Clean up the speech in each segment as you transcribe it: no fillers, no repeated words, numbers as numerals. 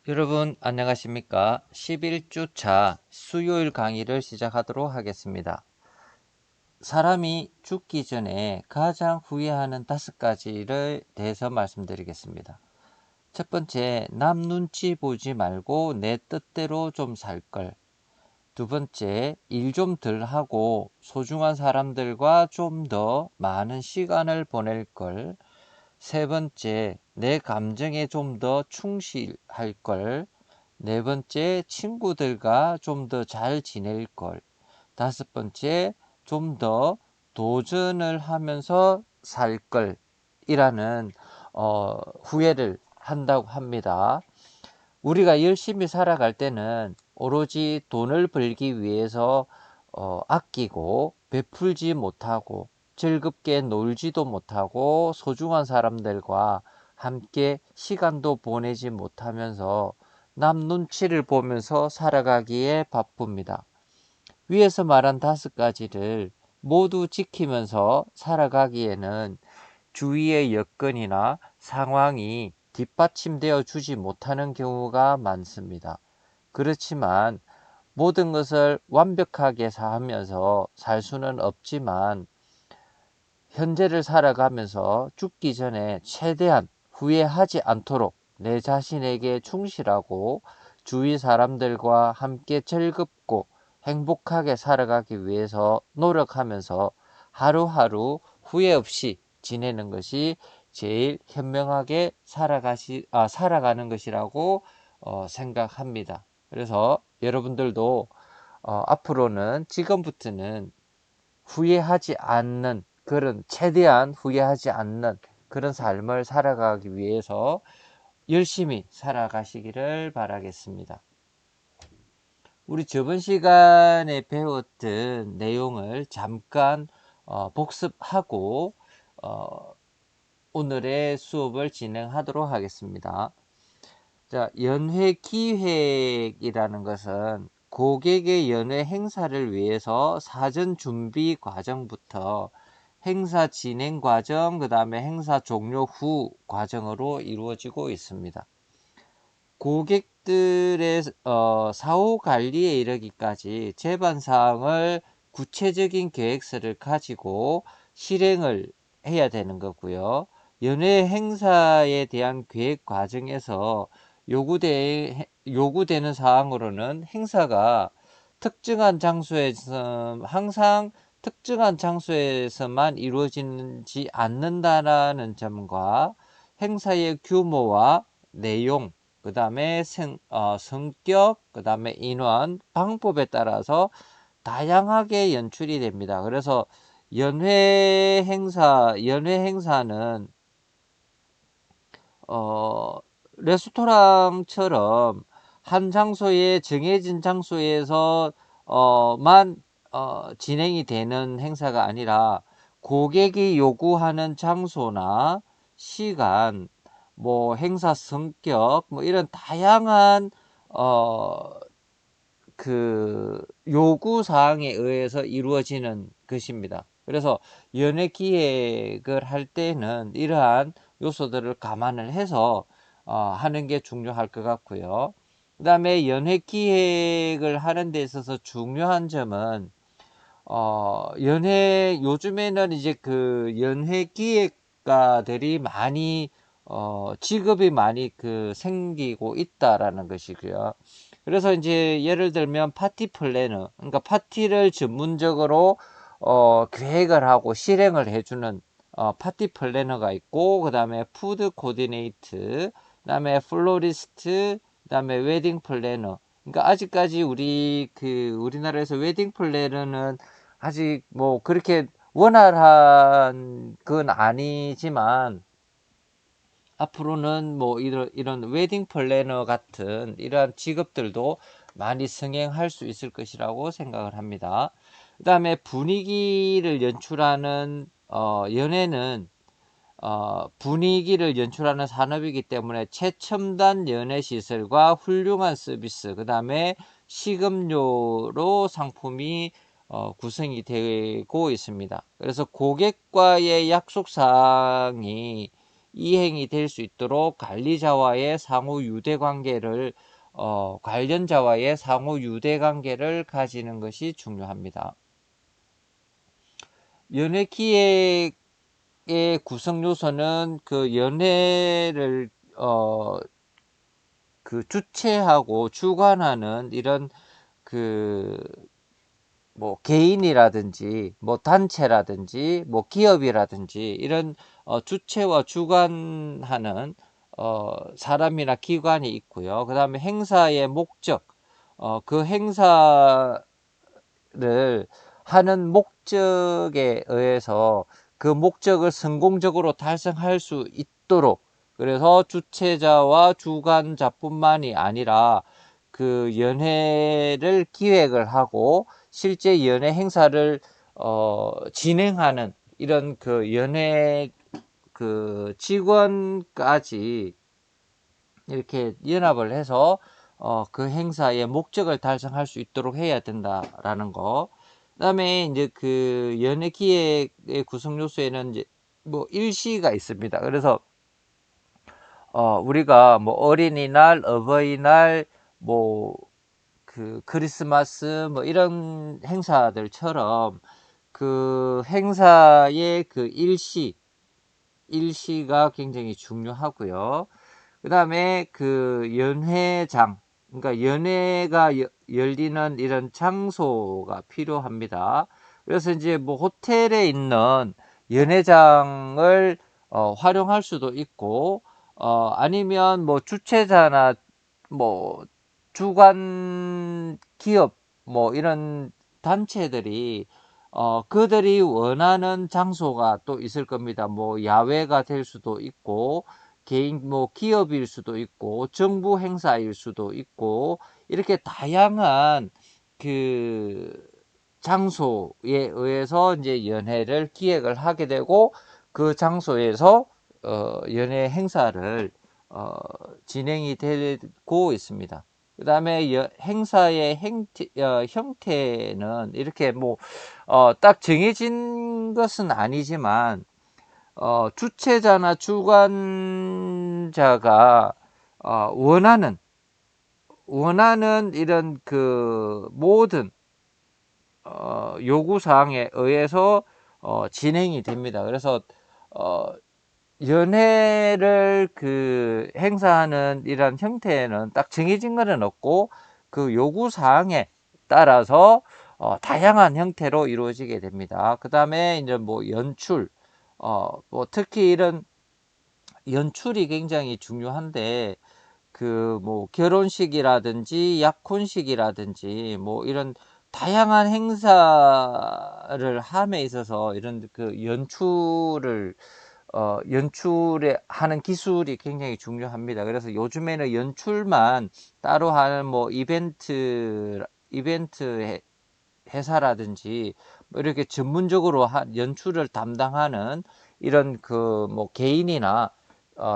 여러분 안녕하십니까? 11주차 수요일 강의를 시작하도록 하겠습니다. 사람이 죽기 전에 가장 후회하는 5가지를 대해서 말씀드리겠습니다. 첫 번째, 남 눈치 보지 말고 내 뜻대로 좀 살 걸. 두 번째, 일 좀 덜 하고 소중한 사람들과 좀 더 많은 시간을 보낼 걸. 세 번째, 내 감정에 좀 더 충실할 걸. 네 번째, 친구들과 좀 더 잘 지낼 걸. 다섯 번째, 좀 더 도전을 하면서 살 걸. 이라는 후회를 한다고 합니다. 우리가 열심히 살아갈 때는 오로지 돈을 벌기 위해서 아끼고 베풀지 못하고 즐겁게 놀지도 못하고 소중한 사람들과 함께 시간도 보내지 못하면서 남 눈치를 보면서 살아가기에 바쁩니다. 위에서 말한 5가지를 모두 지키면서 살아가기에는 주위의 여건이나 상황이 뒷받침되어 주지 못하는 경우가 많습니다. 그렇지만 모든 것을 완벽하게 하면서 살 수는 없지만 현재를 살아가면서 죽기 전에 최대한 후회하지 않도록 내 자신에게 충실하고 주위 사람들과 함께 즐겁고 행복하게 살아가기 위해서 노력하면서 하루하루 후회 없이 지내는 것이 제일 현명하게 살아가는 것이라고 생각합니다. 그래서 여러분들도 앞으로는 지금부터는 후회하지 않는 최대한 후회하지 않는 그런 삶을 살아가기 위해서 열심히 살아가시기를 바라겠습니다. 우리 저번 시간에 배웠던 내용을 잠깐 복습하고 오늘의 수업을 진행하도록 하겠습니다. 자, 연회 기획이라는 것은 고객의 연회 행사를 위해서 사전 준비 과정부터 행사 진행 과정, 그 다음에 행사 종료 후 과정으로 이루어지고 있습니다. 고객들의 사후 관리에 이르기까지 제반 사항을 구체적인 계획서를 가지고 실행을 해야 되는 거고요. 연회 행사에 대한 계획 과정에서 요구되는 사항으로는 행사가 특정한 장소에서 항상 특정한 장소에서만 이루어지지 않는다라는 점과 행사의 규모와 내용, 그 다음에 성격, 그 다음에 인원, 방법에 따라서 다양하게 연출이 됩니다. 그래서 연회 행사는 레스토랑처럼 한 장소에 정해진 장소에서만 진행이 되는 행사가 아니라 고객이 요구하는 장소나 시간, 뭐 행사 성격, 뭐 이런 다양한 요구 사항에 의해서 이루어지는 것입니다. 그래서 연회 기획을 할 때는 이러한 요소들을 감안을 해서 하는 게 중요할 것 같고요. 그 다음에 연회 기획을 하는 데 있어서 중요한 점은 요즘에는 이제 그 연회 기획가들이 많이 직업이 많이 생기고 있다라는 것이고요. 그래서 이제 예를 들면 파티 플래너, 그러니까 파티를 전문적으로 계획을 하고 실행을 해주는 파티 플래너가 있고, 그 다음에 푸드 코디네이트, 그 다음에 플로리스트, 그 다음에 웨딩 플래너. 그러니까 아직까지 우리나라에서 웨딩 플래너는 아직 뭐 그렇게 원활한 건 아니지만 앞으로는 뭐 이런 웨딩 플래너 같은 이러한 직업들도 많이 승행할 수 있을 것이라고 생각을 합니다. 그 다음에 분위기를 연출하는 연애는 분위기를 연출하는 산업이기 때문에 최첨단 연애 시설과 훌륭한 서비스, 그 다음에 식음료로 상품이 구성이 되고 있습니다. 그래서 고객과의 약속사항이 이행이 될 수 있도록 관리자와의 상호 유대 관계를 관련자와의 상호 유대 관계를 가지는 것이 중요합니다. 연회기획의 구성 요소는 그 연회를 그 주체하고 주관하는 이런 그 뭐 개인이라든지 뭐 단체라든지 뭐 기업이라든지 이런 주체와 주관하는 사람이나 기관이 있고요. 그 다음에 행사의 목적, 그 행사를 하는 목적에 의해서 그 목적을 성공적으로 달성할 수 있도록, 그래서 주체자와 주관자뿐만이 아니라 그 연회를 기획을 하고 실제 연회 행사를 진행하는 이런 그 연회 그 직원까지 이렇게 연합을 해서 그 행사의 목적을 달성할 수 있도록 해야 된다라는 거. 그다음에 이제 그 연회 기획의 구성 요소에는 이제 뭐 일시가 있습니다. 그래서 우리가 뭐 어린이날, 어버이날, 뭐 그 크리스마스 뭐 이런 행사들처럼 그 행사의 그 일시가 굉장히 중요하고요. 그 다음에 그 연회장, 그러니까 연회가 열리는 이런 장소가 필요합니다. 그래서 이제 뭐 호텔에 있는 연회장을 활용할 수도 있고, 아니면 뭐 주최자나 뭐 주관 기업 뭐 이런 단체들이 그들이 원하는 장소가 또 있을 겁니다. 뭐 야외가 될 수도 있고 개인 뭐 기업일 수도 있고 정부 행사일 수도 있고 이렇게 다양한 그 장소에 의해서 이제 연회를 기획을 하게 되고 그 장소에서 연회 행사를 진행이 되고 있습니다. 그 다음에 행사의 형태는 이렇게 뭐 딱 정해진 것은 아니지만 주최자나 주관자가 원하는 이런 그 모든 요구사항에 의해서 진행이 됩니다. 그래서 연회를 그 행사하는 이런 형태는 딱 정해진 것은 없고 그 요구사항에 따라서 다양한 형태로 이루어지게 됩니다. 그 다음에 이제 뭐 연출, 뭐 특히 이런 연출이 굉장히 중요한데 그 뭐 결혼식이라든지 약혼식이라든지 뭐 이런 다양한 행사를 함에 있어서 이런 그 연출에 하는 기술이 굉장히 중요합니다. 그래서 요즘에는 연출만 따로 하는 뭐 이벤트 회사라든지 뭐 이렇게 전문적으로 연출을 담당하는 이런 그 뭐 개인이나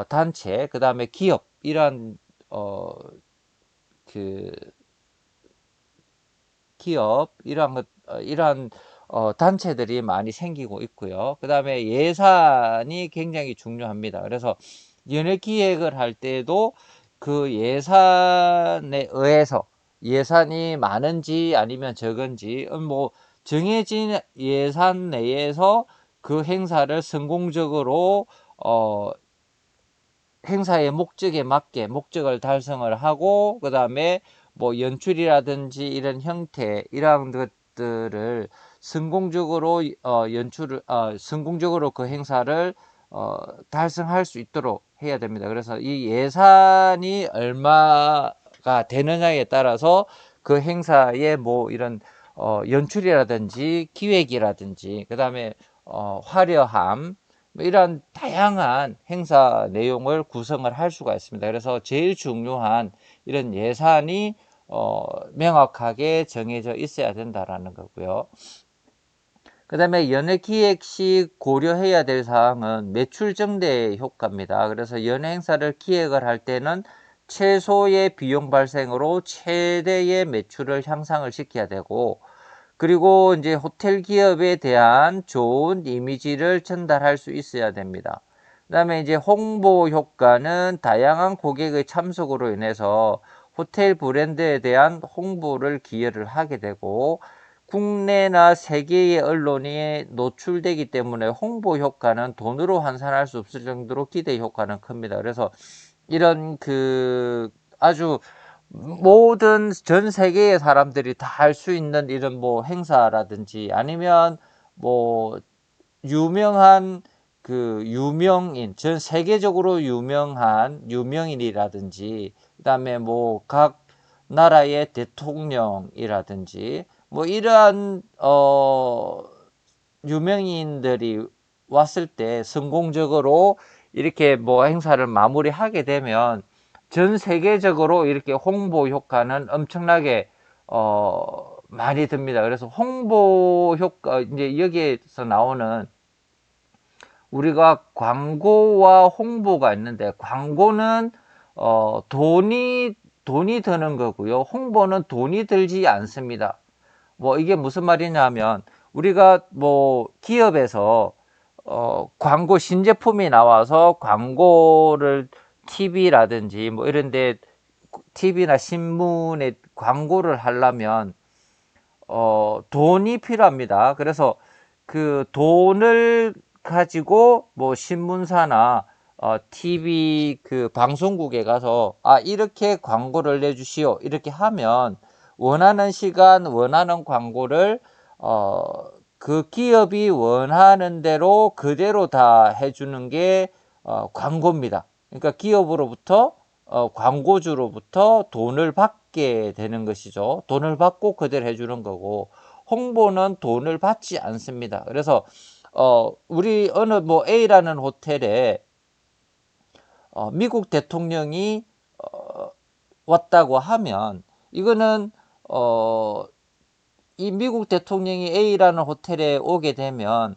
단체, 그 다음에 기업 이런 그 기업 이러한 단체들이 많이 생기고 있고요. 그 다음에 예산이 굉장히 중요합니다. 그래서 연회 기획을 할 때도 그 예산에 의해서 예산이 많은지 아니면 적은지 뭐 정해진 예산 내에서 그 행사를 성공적으로 행사의 목적에 맞게 목적을 달성을 하고 그 다음에 뭐 연출이라든지 이런 형태 이러한 것들을 성공적으로 성공적으로 그 행사를 달성할 수 있도록 해야 됩니다. 그래서 이 예산이 얼마가 되느냐에 따라서 그 행사의 뭐 이런 연출이라든지 기획이라든지 그 다음에 화려함 뭐 이런 다양한 행사 내용을 구성을 할 수가 있습니다. 그래서 제일 중요한 이런 예산이 명확하게 정해져 있어야 된다라는 거고요. 그 다음에 연회 기획 시 고려해야 될 사항은 매출 증대 효과입니다. 그래서 연회 행사를 기획을 할 때는 최소의 비용 발생으로 최대의 매출을 향상을 시켜야 되고, 그리고 이제 호텔 기업에 대한 좋은 이미지를 전달할 수 있어야 됩니다. 그다음에 이제 홍보 효과는 다양한 고객의 참석으로 인해서 호텔 브랜드에 대한 홍보를 기여를 하게 되고, 국내나 세계의 언론에 노출되기 때문에 홍보 효과는 돈으로 환산할 수 없을 정도로 기대 효과는 큽니다. 그래서 이런 아주 모든 전 세계의 사람들이 다 할 수 있는 이런 뭐 행사라든지, 아니면 뭐 유명한 유명인, 전 세계적으로 유명한 유명인이라든지, 그다음에 뭐 각 나라의 대통령이라든지, 뭐 이러한 유명인들이 왔을 때 성공적으로 이렇게 뭐 행사를 마무리하게 되면 전 세계적으로 이렇게 홍보 효과는 엄청나게 많이 듭니다. 그래서 홍보 효과, 이제 여기에서 나오는, 우리가 광고와 홍보가 있는데, 광고는 돈이 드는 거고요. 홍보는 돈이 들지 않습니다. 뭐 이게 무슨 말이냐면, 우리가 뭐 기업에서 광고 신제품이 나와서 광고를 TV라든지 뭐 이런데, TV나 신문에 광고를 하려면 돈이 필요합니다. 그래서 그 돈을 가지고 뭐 신문사나 TV 방송국에 가서, 이렇게 광고를 내주시오, 이렇게 하면 원하는 시간 원하는 광고를 그 기업이 원하는 대로 그대로 다 해주는 게 광고입니다. 그러니까 기업으로부터 광고주로부터 돈을 받게 되는 것이죠. 돈을 받고 그대로 해주는 거고, 홍보는 돈을 받지 않습니다. 그래서 우리 어느 뭐 A라는 호텔에 미국 대통령이 왔다고 하면, 이거는 이 미국 대통령이 A라는 호텔에 오게 되면,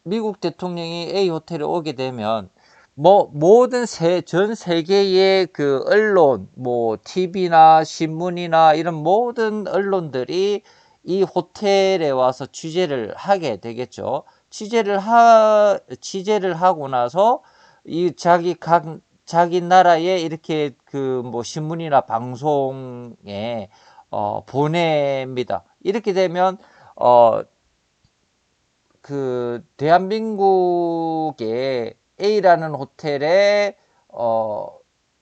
미국 대통령이 A 호텔에 오게 되면, 뭐 모든 전 세계의 언론, 뭐 TV나 신문이나 이런 모든 언론들이 이 호텔에 와서 취재를 하게 되겠죠. 취재를 하고 나서 이 자기 나라에 이렇게 뭐 신문이나 방송에 보냅니다. 이렇게 되면 대한민국의 A라는 호텔에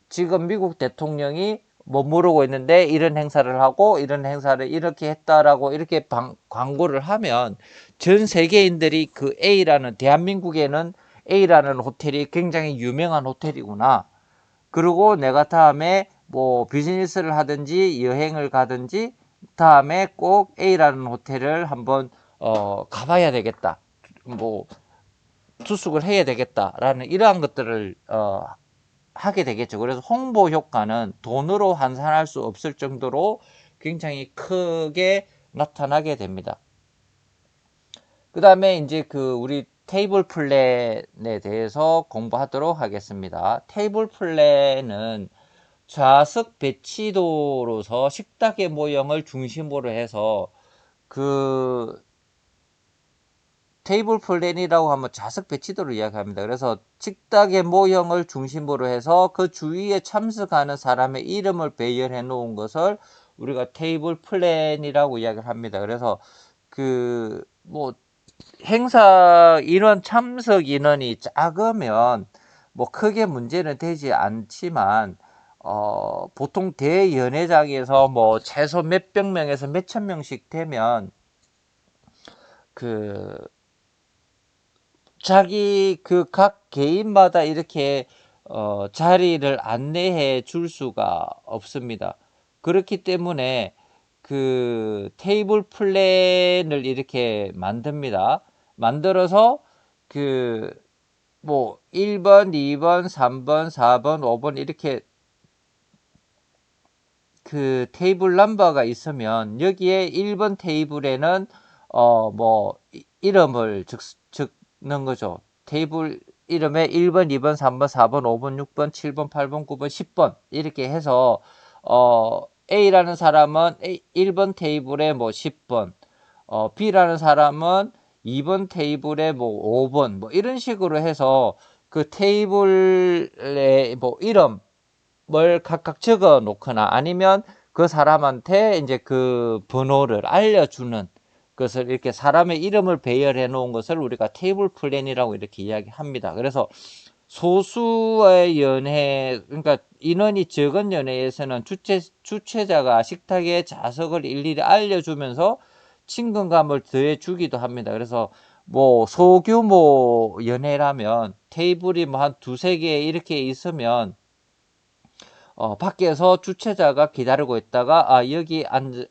지금 미국 대통령이 머무르고 있는데 이런 행사를 하고 이런 행사를 이렇게 했다라고 이렇게 광고를 하면, 전 세계인들이 대한민국에는 A라는 호텔이 굉장히 유명한 호텔이구나, 그리고 내가 다음에 뭐 비즈니스를 하든지 여행을 가든지 다음에 꼭 A라는 호텔을 한번 가봐야 되겠다, 뭐 투숙을 해야 되겠다라는 이러한 것들을 하게 되겠죠. 그래서 홍보 효과는 돈으로 환산할 수 없을 정도로 굉장히 크게 나타나게 됩니다. 그 다음에 이제 우리 테이블 플랜에 대해서 공부하도록 하겠습니다. 테이블 플랜은 좌석 배치도로서 식탁의 모형을 중심으로 해서, 테이블 플랜이라고 하면 좌석 배치도를 이야기합니다. 그래서 식탁의 모형을 중심으로 해서 그 주위에 참석하는 사람의 이름을 배열해 놓은 것을 우리가 테이블 플랜이라고 이야기를 합니다. 그래서 뭐 행사 인원, 참석 인원이 작으면 뭐 크게 문제는 되지 않지만, 보통 대연회장에서 뭐 최소 몇백 명에서 몇천 명씩 되면 자기 각 개인마다 이렇게 자리를 안내해 줄 수가 없습니다. 그렇기 때문에 테이블 플랜을 이렇게 만듭니다. 만들어서 뭐 1번, 2번, 3번, 4번, 5번 이렇게 테이블 넘버가 있으면, 여기에 1번 테이블에는 뭐 이름을 적는 거죠. 테이블 이름에 1번, 2번, 3번, 4번, 5번, 6번, 7번, 8번, 9번, 10번 이렇게 해서 A라는 사람은 1번 테이블에 뭐 10번, B라는 사람은 2번 테이블에 뭐 5번 뭐 이런 식으로 해서 그 테이블에 뭐 이름을 각각 적어 놓거나 아니면 그 사람한테 이제 그 번호를 알려주는 것을 이렇게 사람의 이름을 배열해 놓은 것을 우리가 테이블 플랜이라고 이렇게 이야기합니다. 그래서 소수의 연회, 그러니까 인원이 적은 연회에서는 주최자가 식탁의 좌석을 일일이 알려주면서 친근감을 더해주기도 합니다. 그래서 뭐 소규모 연회라면 테이블이 뭐 한 두세 개 이렇게 있으면 밖에서 주최자가 기다리고 있다가 여기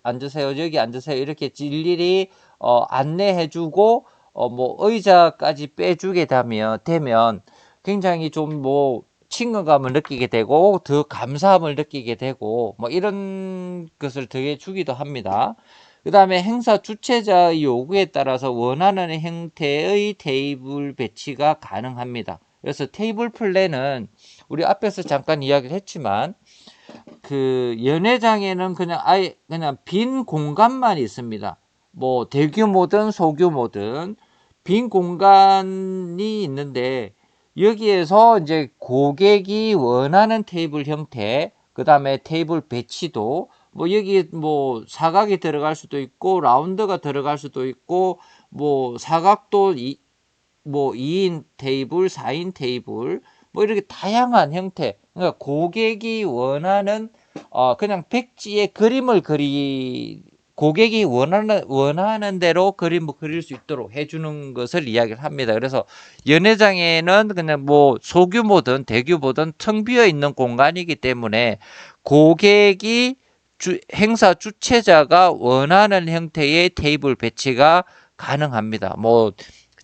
앉으세요, 여기 앉으세요 이렇게 일일이 안내해주고 뭐 의자까지 빼주게 되면 굉장히 좀 뭐 친근감을 느끼게 되고 더 감사함을 느끼게 되고 뭐 이런 것을 더해주기도 합니다. 그 다음에 행사 주최자의 요구에 따라서 원하는 형태의 테이블 배치가 가능합니다. 그래서 테이블 플랜은 우리 앞에서 잠깐 이야기를 했지만 그 연회장에는 그냥 아예 그냥 빈 공간만 있습니다. 뭐 대규모든 소규모든 빈 공간이 있는데 여기에서 이제 고객이 원하는 테이블 형태, 그 다음에 테이블 배치도 뭐 여기 뭐 사각이 들어갈 수도 있고 라운드가 들어갈 수도 있고 뭐 사각도 뭐 2인 테이블, 4인 테이블 뭐 이렇게 다양한 형태, 그러니까 고객이 원하는 그냥 백지에 그림을 고객이 원하는 대로 그림을 그릴 수 있도록 해주는 것을 이야기를 합니다. 그래서 연회장에는 그냥 뭐 소규모든 대규모든 텅 비어 있는 공간이기 때문에 고객이 행사 주최자가 원하는 형태의 테이블 배치가 가능합니다. 뭐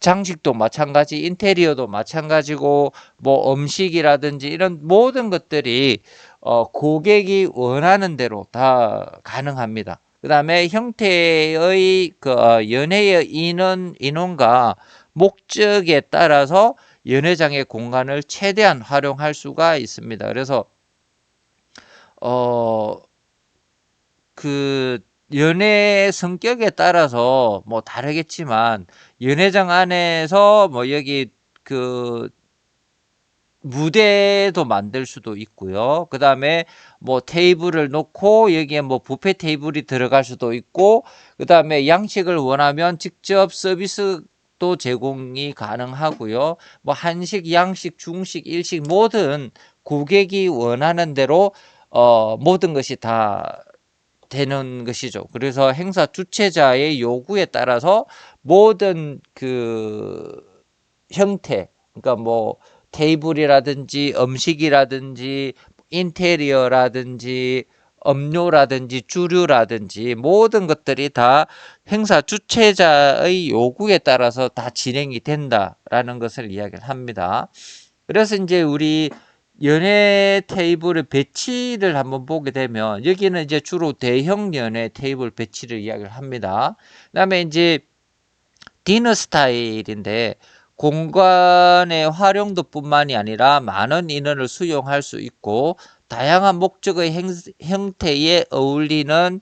장식도 마찬가지, 인테리어도 마찬가지고 뭐 음식이라든지 이런 모든 것들이 고객이 원하는 대로 다 가능합니다. 그 다음에 형태의 연회의 인원과 목적에 따라서 연회장의 공간을 최대한 활용할 수가 있습니다. 그래서 그 연회 성격에 따라서 뭐 다르겠지만 연회장 안에서 뭐 여기 그 무대도 만들 수도 있고요. 그 다음에 뭐 테이블을 놓고 여기에 뭐 뷔페 테이블이 들어갈 수도 있고, 그 다음에 양식을 원하면 직접 서비스도 제공이 가능하고요. 뭐 한식, 양식, 중식, 일식 모든 고객이 원하는 대로 모든 것이 다 되는 것이죠. 그래서 행사 주최자의 요구에 따라서 모든 그 형태, 그러니까 뭐 테이블이라든지 음식이라든지 인테리어라든지 음료라든지 주류라든지 모든 것들이 다 행사 주최자의 요구에 따라서 다 진행이 된다라는 것을 이야기를 합니다. 그래서 이제 우리 연회 테이블의 배치를 한번 보게 되면 여기는 이제 주로 대형 연회 테이블 배치를 이야기를 합니다. 그다음에 이제 디너 스타일인데 공간의 활용도뿐만이 아니라 많은 인원을 수용할 수 있고 다양한 목적의 형태에 어울리는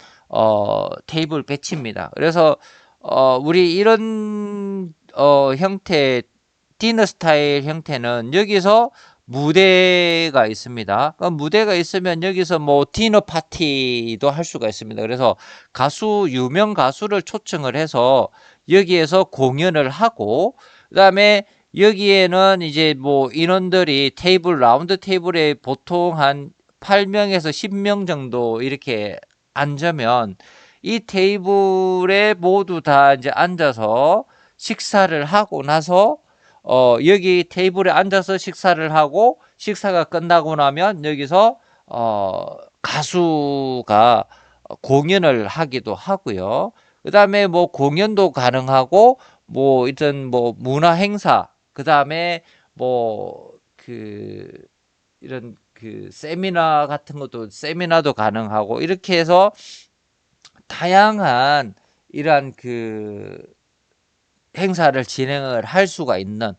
테이블 배치입니다. 그래서 우리 이런 형태 디너 스타일 형태는 여기서 무대가 있습니다. 무대가 있으면 여기서 뭐 디너 파티도 할 수가 있습니다. 그래서 유명 가수를 초청을 해서 여기에서 공연을 하고, 그 다음에 여기에는 이제 뭐 인원들이 라운드 테이블에 보통 한 8명에서 10명 정도 이렇게 앉으면 이 테이블에 모두 다 이제 앉아서 식사를 하고 나서 여기 테이블에 앉아서 식사를 하고 식사가 끝나고 나면 여기서 가수가 공연을 하기도 하고요. 그 다음에 뭐 공연도 가능하고 뭐 이런 뭐 문화 행사, 그 다음에 뭐 이런 세미나도 가능하고 이렇게 해서 다양한 이러한 행사를 진행을 할 수가 있는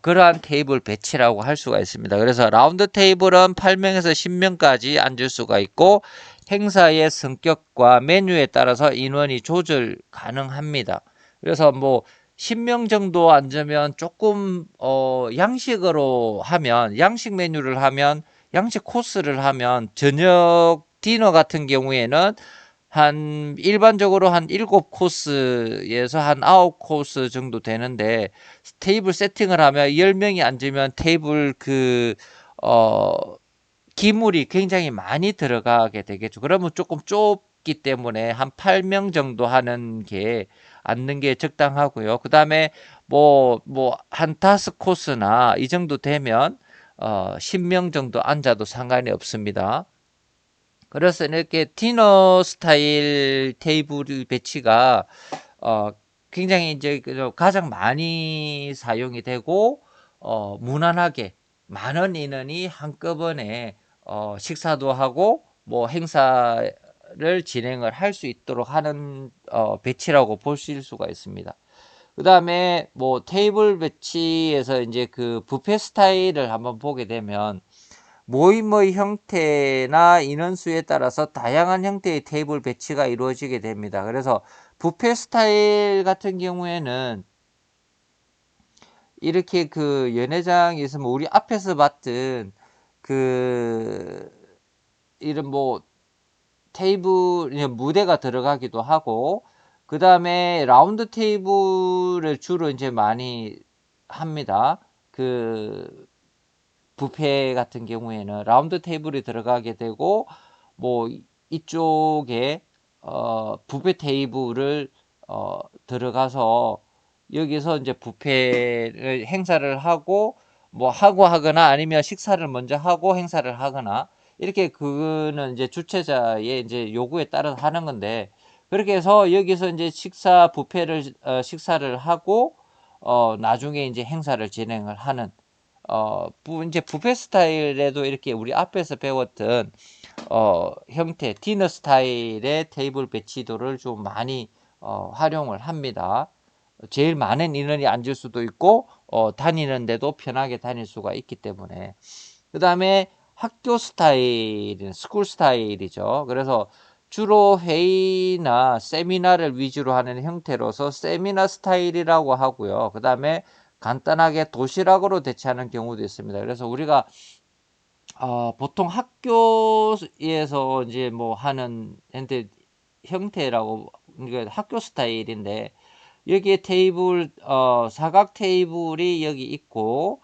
그러한 테이블 배치라고 할 수가 있습니다. 그래서 라운드 테이블은 8명에서 10명까지 앉을 수가 있고 행사의 성격과 메뉴에 따라서 인원이 조절 가능합니다. 그래서 뭐 10명 정도 앉으면 조금 양식으로 하면 양식 메뉴를 하면 양식 코스를 하면 저녁 디너 같은 경우에는 한 일반적으로 한 7코스에서 한 9코스 정도 되는데 테이블 세팅을 하면 10명이 앉으면 테이블 기물이 굉장히 많이 들어가게 되겠죠. 그러면 조금 좁기 때문에 한 8명 정도 앉는 게 적당하고요. 그 다음에 한 5코스나 이 정도 되면 10명 정도 앉아도 상관이 없습니다. 그래서 이렇게 디너 스타일 테이블 배치가 어, 굉장히 이제 가장 많이 사용이 되고 무난하게 많은 인원이 한꺼번에 식사도 하고 뭐 행사를 진행을 할 수 있도록 하는 배치라고 보실 수가 있습니다. 그 다음에 뭐 테이블 배치에서 이제 그 뷔페 스타일을 한번 보게 되면 모임의 형태나 인원수에 따라서 다양한 형태의 테이블 배치가 이루어지게 됩니다. 그래서 뷔페 스타일 같은 경우에는 이렇게 그 연회장이 있으면 우리 앞에서 봤던 그 이런 뭐 테이블 무대가 들어가기도 하고 그 다음에 라운드 테이블을 주로 이제 많이 합니다. 그 뷔페 같은 경우에는 라운드 테이블이 들어가게 되고 뭐 이쪽에 뷔페 테이블을 들어가서 여기서 이제 뷔페를 행사를 하고 뭐 하거나 아니면 식사를 먼저 하고 행사를 하거나 이렇게 그거는 이제 주최자의 이제 요구에 따라서 하는 건데 그렇게 해서 여기서 이제 식사를 하고 나중에 이제 행사를 진행을 하는 이제 뷔페 스타일에도 이렇게 우리 앞에서 배웠던 형태 디너 스타일의 테이블 배치도를 좀 많이 활용을 합니다. 제일 많은 인원이 앉을 수도 있고 다니는데도 편하게 다닐 수가 있기 때문에 그 다음에 학교 스타일은 스쿨 스타일이죠. 그래서 주로 회의나 세미나를 위주로 하는 형태로서 세미나 스타일이라고 하고요. 그 다음에 간단하게 도시락으로 대체하는 경우도 있습니다. 그래서 우리가 보통 학교에서 이제 뭐 하는 형태라고 그러니까 학교 스타일인데 여기에 테이블 사각 테이블이 여기 있고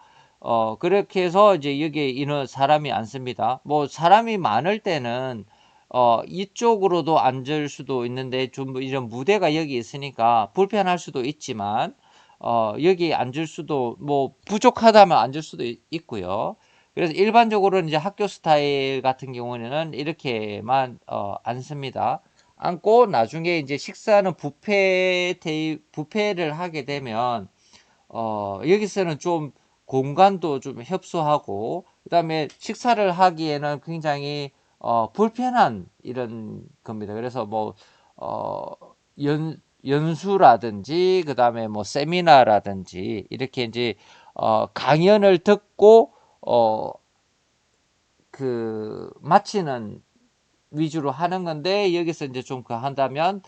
그렇게 해서 이제 여기에 인원 사람이 앉습니다. 뭐 사람이 많을 때는 이쪽으로도 앉을 수도 있는데 좀 이런 무대가 여기 있으니까 불편할 수도 있지만 여기 앉을 수도 뭐 부족하다면 앉을 수도 있고요. 그래서 일반적으로는 이제 학교 스타일 같은 경우에는 이렇게만 앉습니다. 앉고 나중에 이제 식사는 뷔페를 하게 되면 여기서는 좀 공간도 좀 협소하고 그다음에 식사를 하기에는 굉장히 불편한 이런 겁니다. 그래서 뭐 연수라든지 그다음에 뭐 세미나라든지 이렇게 이제 강연을 듣고 마치는 위주로 하는 건데 여기서 이제 좀 한다면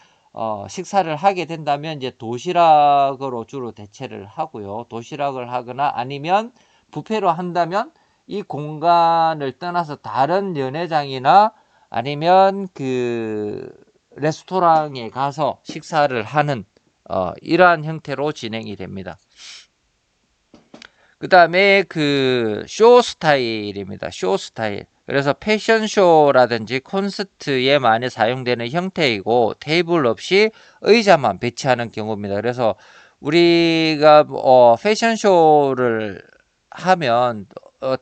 식사를 하게 된다면 이제 도시락으로 주로 대체를 하고요. 도시락을 하거나 아니면 뷔페로 한다면 이 공간을 떠나서 다른 연회장이나 아니면 그 레스토랑에 가서 식사를 하는 이러한 형태로 진행이 됩니다. 그 다음에 그 쇼 스타일입니다. 쇼 스타일. 그래서 패션쇼라든지 콘서트에 많이 사용되는 형태이고 테이블 없이 의자만 배치하는 경우입니다. 그래서 우리가 패션쇼를 하면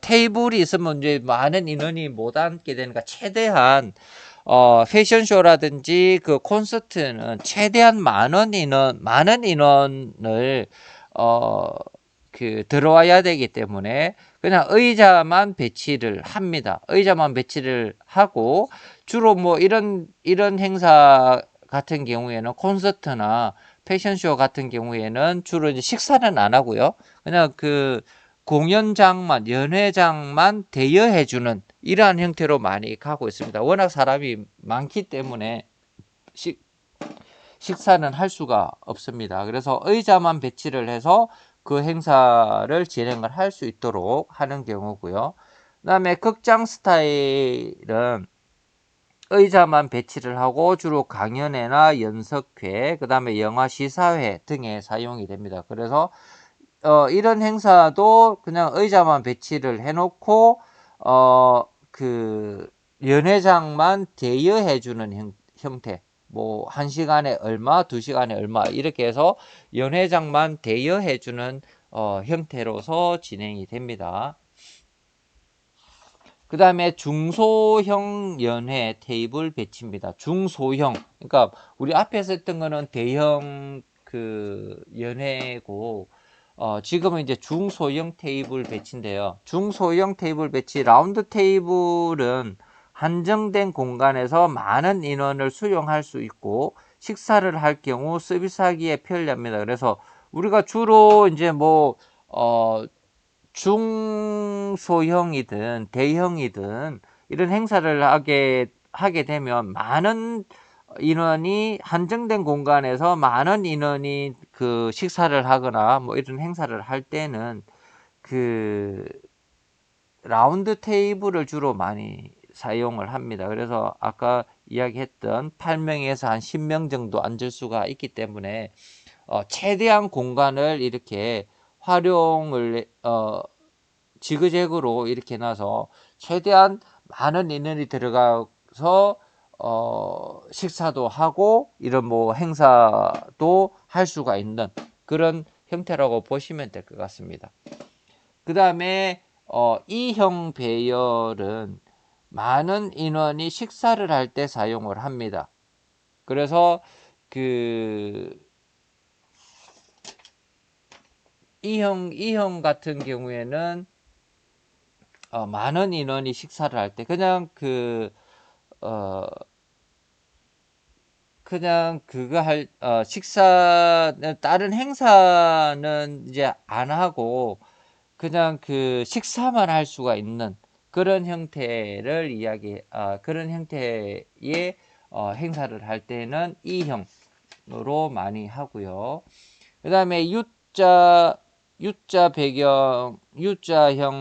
테이블이 있으면 이제 많은 인원이 못 앉게 되니까 최대한 패션쇼라든지 그 콘서트는 최대한 많은 인원을 들어와야 되기 때문에 그냥 의자만 배치를 합니다. 의자만 배치를 하고 주로 뭐 이런 행사 같은 경우에는 콘서트나 패션쇼 같은 경우에는 주로 이제 식사는 안 하고요. 그냥 그 공연장만 연회장만 대여해주는 이러한 형태로 많이 가고 있습니다. 워낙 사람이 많기 때문에 식사는 할 수가 없습니다. 그래서 의자만 배치를 해서 그 행사를 진행을 할 수 있도록 하는 경우고요. 그 다음에 극장 스타일은 의자만 배치를 하고 주로 강연회나 연석회, 그 다음에 영화 시사회 등에 사용이 됩니다. 그래서 이런 행사도 그냥 의자만 배치를 해놓고 그 연회장만 대여해주는 형태. 뭐 1시간에 얼마, 2시간에 얼마 이렇게 해서 연회장만 대여해주는 형태로서 진행이 됩니다. 그 다음에 중소형 연회 테이블 배치입니다. 중소형. 그러니까 우리 앞에서 했던 거는 대형 그 연회고, 지금은 이제 중소형 테이블 배치인데요. 중소형 테이블 배치, 라운드 테이블은 한정된 공간에서 많은 인원을 수용할 수 있고, 식사를 할 경우 서비스하기에 편리합니다. 그래서 우리가 주로 이제 뭐, 중소형이든 대형이든 이런 행사를 하게 되면 많은 인원이 한정된 공간에서 많은 인원이 그 식사를 하거나 뭐 이런 행사를 할 때는 그 라운드 테이블을 주로 많이 사용을 합니다. 그래서 아까 이야기했던 8명에서 한 10명 정도 앉을 수가 있기 때문에 최대한 공간을 이렇게 활용을 지그재그로 이렇게 놔서 최대한 많은 인원이 들어가서 식사도 하고 이런 뭐 행사도 할 수가 있는 그런 형태라고 보시면 될 것 같습니다. 그 다음에 E형 배열은 많은 인원이 식사를 할 때 사용을 합니다. 그래서 그 E형 같은 경우에는 많은 인원이 식사를 할 때 그냥 그냥 그거 식사는 다른 행사는 이제 안 하고 그냥 그 식사만 할 수가 있는 그런 형태를 그런 형태의 행사를 할 때는 E형으로 많이 하고요. 그 다음에 U자형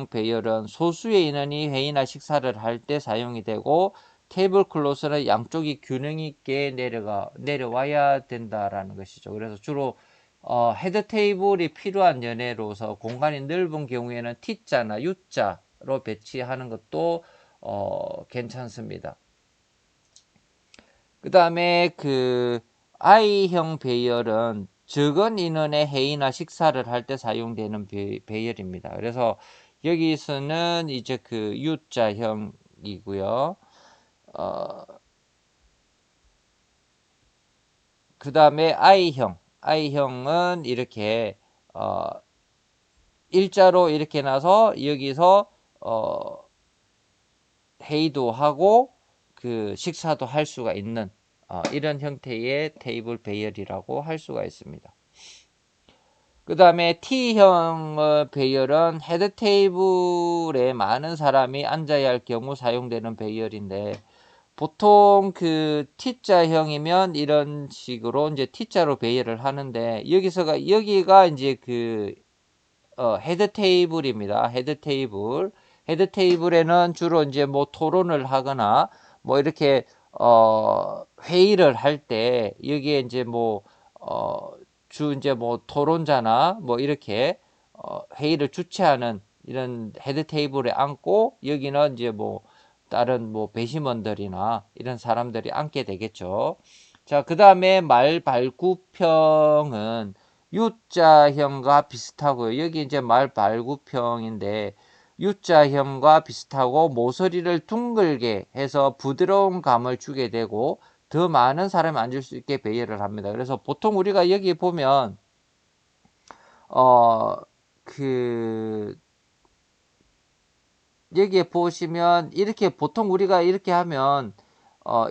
배열은 소수의 인원이 회의나 식사를 할 때 사용이 되고 테이블 클로스는 양쪽이 균형 있게 내려와야 된다라는 것이죠. 그래서 주로 헤드 테이블이 필요한 연회로서 공간이 넓은 경우에는 T자나 U자로 배치하는 것도 괜찮습니다. 그 다음에 그 I형 배열은 적은 인원의 회의나 식사를 할 때 사용되는 배열입니다. 그래서 여기서는 이제 그 U자형이고요. 그 다음에 I형은 이렇게 일자로 이렇게 나서 여기서 회의도 하고 그 식사도 할 수가 있는 이런 형태의 테이블 배열이라고 할 수가 있습니다. 그 다음에 T형 배열은 헤드 테이블에 많은 사람이 앉아야 할 경우 사용되는 배열인데 보통 그 T자형이면 이런 식으로 이제 T자로 배열을 하는데 여기가 이제 그 헤드 테이블입니다. 헤드 테이블에는 주로 이제 뭐 토론을 하거나 뭐 이렇게 회의를 할 때 여기에 이제 뭐 이제 뭐 토론자나 뭐 이렇게 회의를 주최하는 이런 헤드 테이블에 앉고 여기는 이제 뭐 다른 뭐 배심원들이나 이런 사람들이 앉게 되겠죠. 자, 그 다음에 말 발굽형은 U자형과 비슷하고요. 여기 이제 말 발굽형인데 U자형과 비슷하고 모서리를 둥글게 해서 부드러운 감을 주게 되고 더 많은 사람이 앉을 수 있게 배열을 합니다. 그래서 보통 우리가 여기 보면 여기에 보시면 이렇게 보통 우리가 이렇게 하면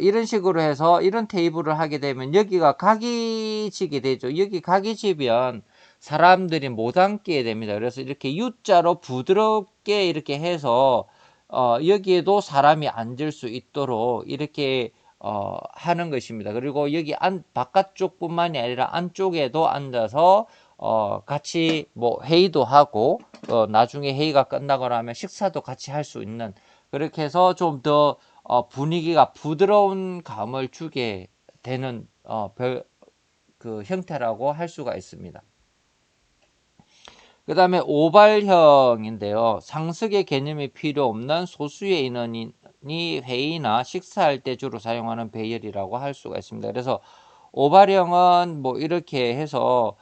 이런 식으로 해서 이런 테이블을 하게 되면 여기가 각이 지게 되죠. 여기 각이 지면 사람들이 못 앉게 됩니다. 그래서 이렇게 U자로 부드럽게 이렇게 해서 여기에도 사람이 앉을 수 있도록 이렇게 하는 것입니다. 그리고 여기 바깥쪽뿐만이 아니라 안쪽에도 앉아서 같이 뭐 회의도 하고 나중에 회의가 끝나거나 하면 식사도 같이 할 수 있는, 그렇게 해서 좀 더 분위기가 부드러운 감을 주게 되는 그 형태라고 할 수가 있습니다. 그 다음에 오발형인데요. 상습의 개념이 필요 없는 소수의 인원이 회의나 식사할 때 주로 사용하는 배열이라고 할 수가 있습니다. 그래서 오발형은 뭐 이렇게 해서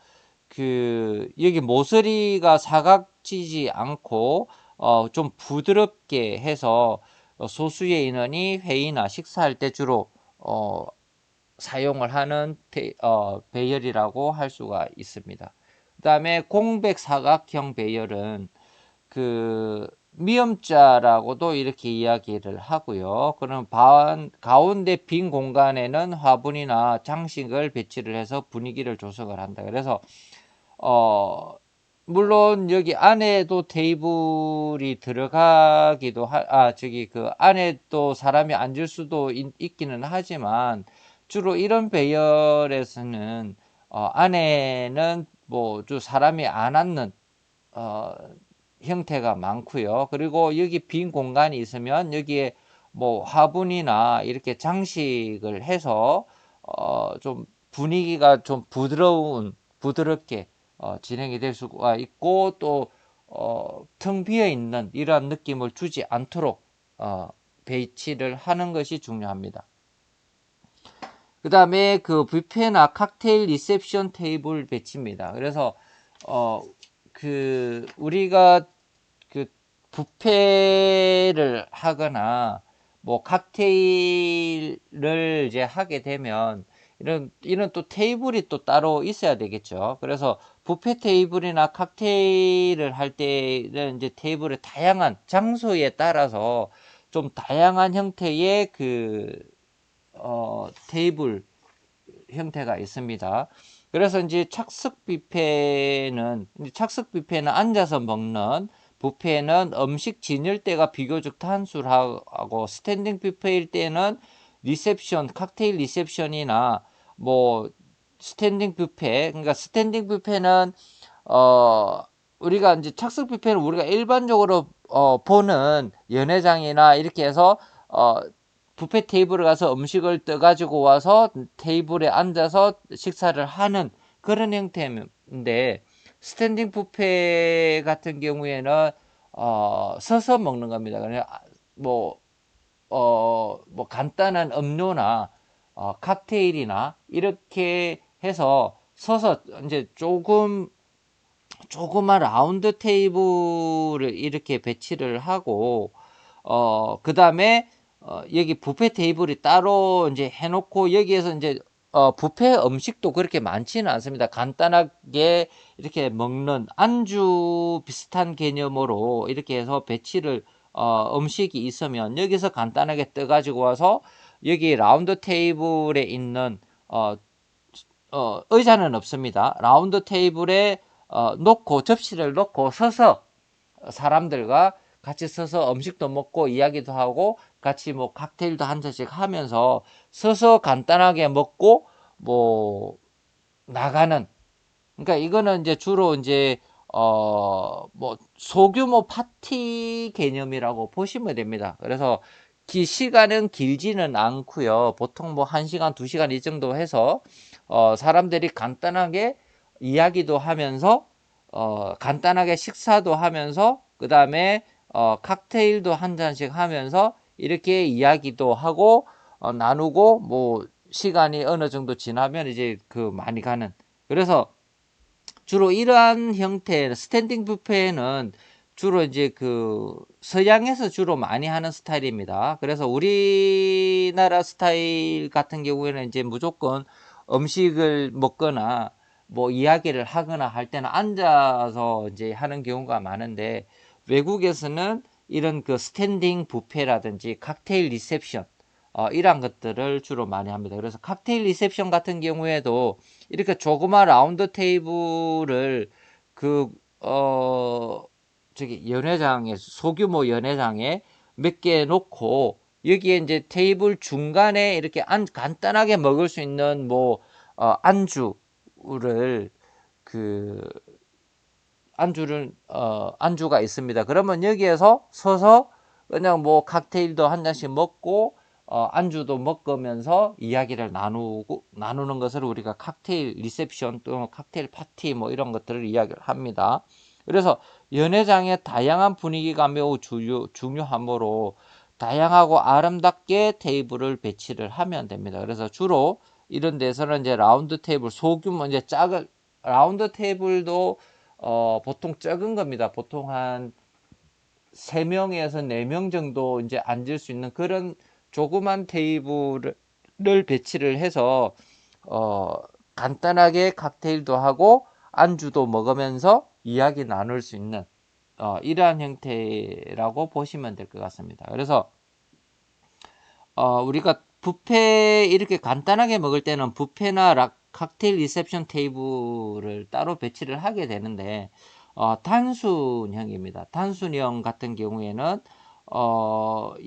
여기 모서리가 사각지지 않고 좀 부드럽게 해서 소수의 인원이 회의나 식사할 때 주로 사용을 하는 배열이라고 할 수가 있습니다. 그 다음에 공백 사각형 배열은 미음자라고도 이렇게 이야기를 하고요. 그럼 가운데 빈 공간에는 화분이나 장식을 배치를 해서 분위기를 조성을 한다. 그래서 물론 여기 안에도 테이블이 들어가기도 그 안에 또 사람이 앉을 수도 있기는 하지만 주로 이런 배열에서는 안에는 뭐 사람이 안 앉는 형태가 많고요. 그리고 여기 빈 공간이 있으면 여기에 뭐 화분이나 이렇게 장식을 해서 좀 분위기가 좀 부드럽게 진행이 될 수가 있고, 또 텅 비어 있는 이러한 느낌을 주지 않도록 배치를 하는 것이 중요합니다. 그 다음에 그 뷔페나 칵테일 리셉션 테이블 배치입니다. 그래서 우리가 뷔페를 하거나 뭐 칵테일을 이제 하게 되면 이런 또 테이블이 또 따로 있어야 되겠죠. 그래서 뷔페 테이블이나 칵테일을 할 때는 이제 테이블의 다양한 장소에 따라서 좀 다양한 형태의 테이블 형태가 있습니다. 그래서 이제 착석 뷔페는 앉아서 먹는, 뷔페는 음식 진열대가 비교적 단순하고, 스탠딩 뷔페일 때는 칵테일 리셉션이나 뭐 스탠딩 뷔페, 그러니까 스탠딩 뷔페는 우리가 이제 착석 뷔페는 우리가 일반적으로 보는 연회장이나 이렇게 해서 뷔페 테이블에 가서 음식을 떠가지고 와서 테이블에 앉아서 식사를 하는 그런 형태인데, 스탠딩 뷔페 같은 경우에는 서서 먹는 겁니다. 그냥 뭐 간단한 음료나 칵테일이나 이렇게 해서 서서 이제 조그만 라운드 테이블을 이렇게 배치를 하고, 그 다음에 여기 뷔페 테이블이 따로 이제 해놓고, 여기에서 이제 뷔페 음식도 그렇게 많지는 않습니다. 간단하게 이렇게 먹는 안주 비슷한 개념으로 이렇게 해서 배치를 음식이 있으면 여기서 간단하게 떠가지고 와서 여기 라운드 테이블에 있는 의자는 없습니다. 라운드 테이블에 접시를 놓고 서서 사람들과 같이 서서 음식도 먹고 이야기도 하고 같이 뭐 칵테일도 한 잔씩 하면서 서서 간단하게 먹고 뭐 나가는, 그러니까 이거는 이제 주로 이제 뭐 소규모 파티 개념이라고 보시면 됩니다. 그래서 시간은 길지는 않고요. 보통 뭐 1시간, 2시간 이 정도 해서 사람들이 간단하게 이야기도 하면서 간단하게 식사도 하면서 그 다음에 칵테일도 한 잔씩 하면서 이렇게 이야기도 하고 나누고, 뭐 시간이 어느 정도 지나면 이제 많이 가는, 그래서 주로 이러한 형태의 스탠딩 뷔페는 주로 이제 서양에서 주로 많이 하는 스타일입니다. 그래서 우리나라 스타일 같은 경우에는 이제 무조건 음식을 먹거나 뭐 이야기를 하거나 할 때는 앉아서 이제 하는 경우가 많은데, 외국에서는 이런 스탠딩 뷔페라든지 칵테일 리셉션 이러한 것들을 주로 많이 합니다. 그래서 칵테일 리셉션 같은 경우에도 이렇게 조그마한 라운드 테이블을 저기 소규모 연회장에 몇 개 놓고 여기에 이제 테이블 중간에 이렇게 간단하게 먹을 수 있는 뭐 안주를 그 안주가 있습니다. 그러면 여기에서 서서 그냥 뭐 칵테일도 한 잔씩 먹고 안주도 먹으면서 이야기를 나누는 것을 우리가 칵테일 리셉션 또는 칵테일 파티 뭐 이런 것들을 이야기를 합니다. 그래서 연회장의 다양한 분위기가 매우 중요하므로 다양하고 아름답게 테이블을 배치를 하면 됩니다. 그래서 주로 이런 데서는 이제 라운드 테이블, 소규모 이제 작은 라운드 테이블도 보통 적은 겁니다. 보통 한 3명에서 4명 정도 이제 앉을 수 있는 그런 조그만 테이블을 배치를 해서 어, 간단하게 칵테일도 하고 안주도 먹으면서 이야기 나눌 수 있는 이러한 형태라고 보시면 될 것 같습니다. 그래서 우리가 뷔페 이렇게 간단하게 먹을 때는 뷔페나 칵테일 리셉션 테이블을 따로 배치를 하게 되는데 단순형입니다. 단순형 같은 경우에는